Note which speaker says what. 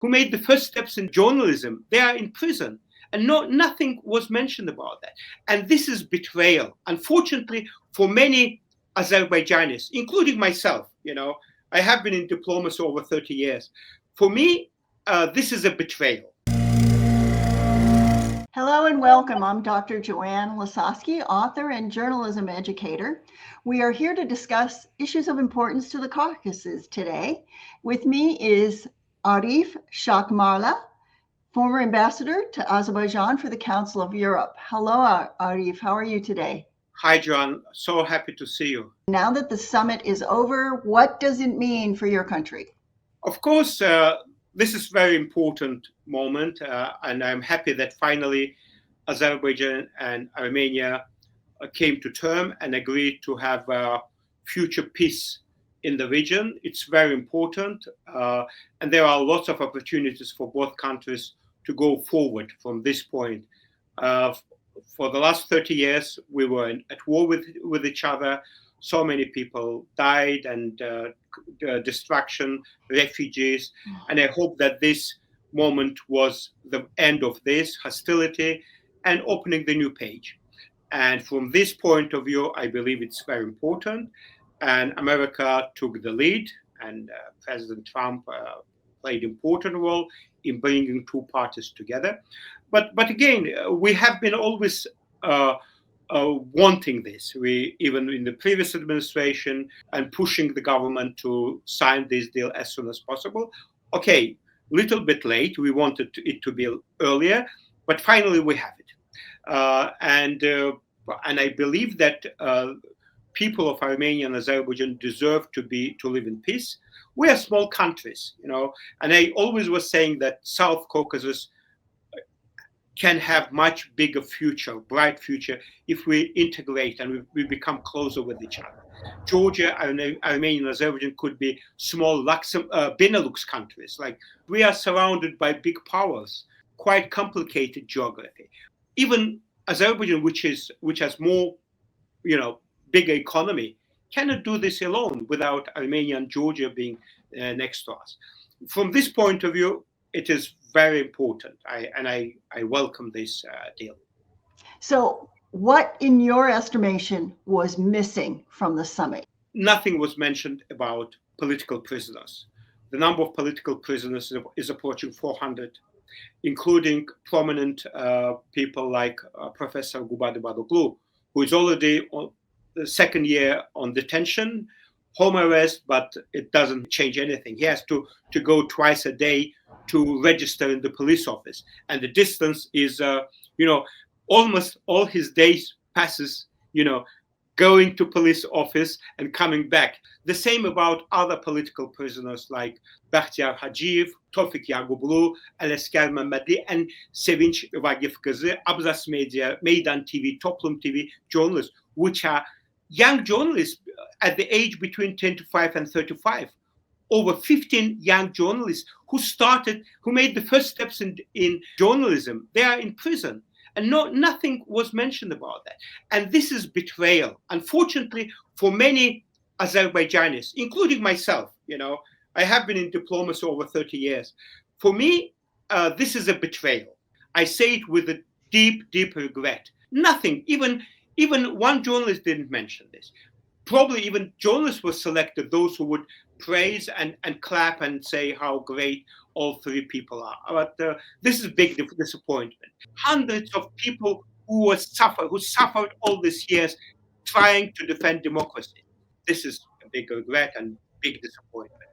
Speaker 1: who made the first steps in journalism, they are in prison. And nothing was mentioned about that. And this is betrayal. Unfortunately, for many Azerbaijanis, including myself, I have been in diplomacy over 30 years. For me, this is a betrayal.
Speaker 2: Hello and welcome. I'm Dr. Joanne Lisosky, author and journalism educator. We are here to discuss issues of importance to the Caucasus today. With me is Arif Shahmarli, former ambassador to Azerbaijan for the Council of Europe. Hello, Arif. How are you today?
Speaker 1: Hi, Joanne. So happy to see you.
Speaker 2: Now that the summit is over, what does it mean for your country?
Speaker 1: Of course, this is a very important moment, and I'm happy that finally Azerbaijan and Armenia came to term and agreed to have future peace in the region. It's very important, and there are lots of opportunities for both countries to go forward from this point. For the last 30 years, we were at war with each other. So many people died, and destruction, refugees. And I hope that this moment was the end of this hostility and opening the new page. And from this point of view, I believe it's very important. And America took the lead, and President Trump played an important role in bringing two parties together. But again, we have been always wanting this. We, even in the previous administration, and pushing the government to sign this deal as soon as possible. Okay, little bit late. We wanted it to be earlier, but finally we have it. And I believe that people of Armenia and Azerbaijan deserve to live in peace. We are small countries, and I always was saying that South Caucasus can have much bigger future, bright future, if we integrate and we become closer with each other. Georgia, Armenia, and Azerbaijan could be small Benelux countries. Like, we are surrounded by big powers, quite complicated geography. Even Azerbaijan, which has more, bigger economy, cannot do this alone without Armenia and Georgia being next to us. From this point of view, it is very important. I welcome this deal.
Speaker 2: So what, in your estimation, was missing from the summit?
Speaker 1: Nothing was mentioned about political prisoners. The number of political prisoners is approaching 400, including prominent people like Professor Gubadi Badoglu, who is already on the second year on detention, home arrest, but it doesn't change anything. He has to go twice a day to register in the police office. And the distance is, almost all his days passes, going to police office and coming back. The same about other political prisoners like Bakhtiar Hacıyev, Tofik Yagublu, Alesker Mehmedi, and Sevinç Vagifkızı, Abzas Media, Meydan TV, Toplum TV journalists, which are young journalists at the age between 25 and 35. Over 15 young journalists who made the first steps in journalism. They are in prison. And nothing was mentioned about that. And this is betrayal. Unfortunately, for many Azerbaijanis, including myself, I have been in diplomacy over 30 years. For me, this is a betrayal. I say it with a deep, deep regret. Nothing, even one journalist didn't mention this. Probably even journalists were selected, those who would praise and clap and say how great all three people are. But this is a big disappointment. Hundreds of people who suffered all these years trying to defend democracy. This is a big regret and big disappointment.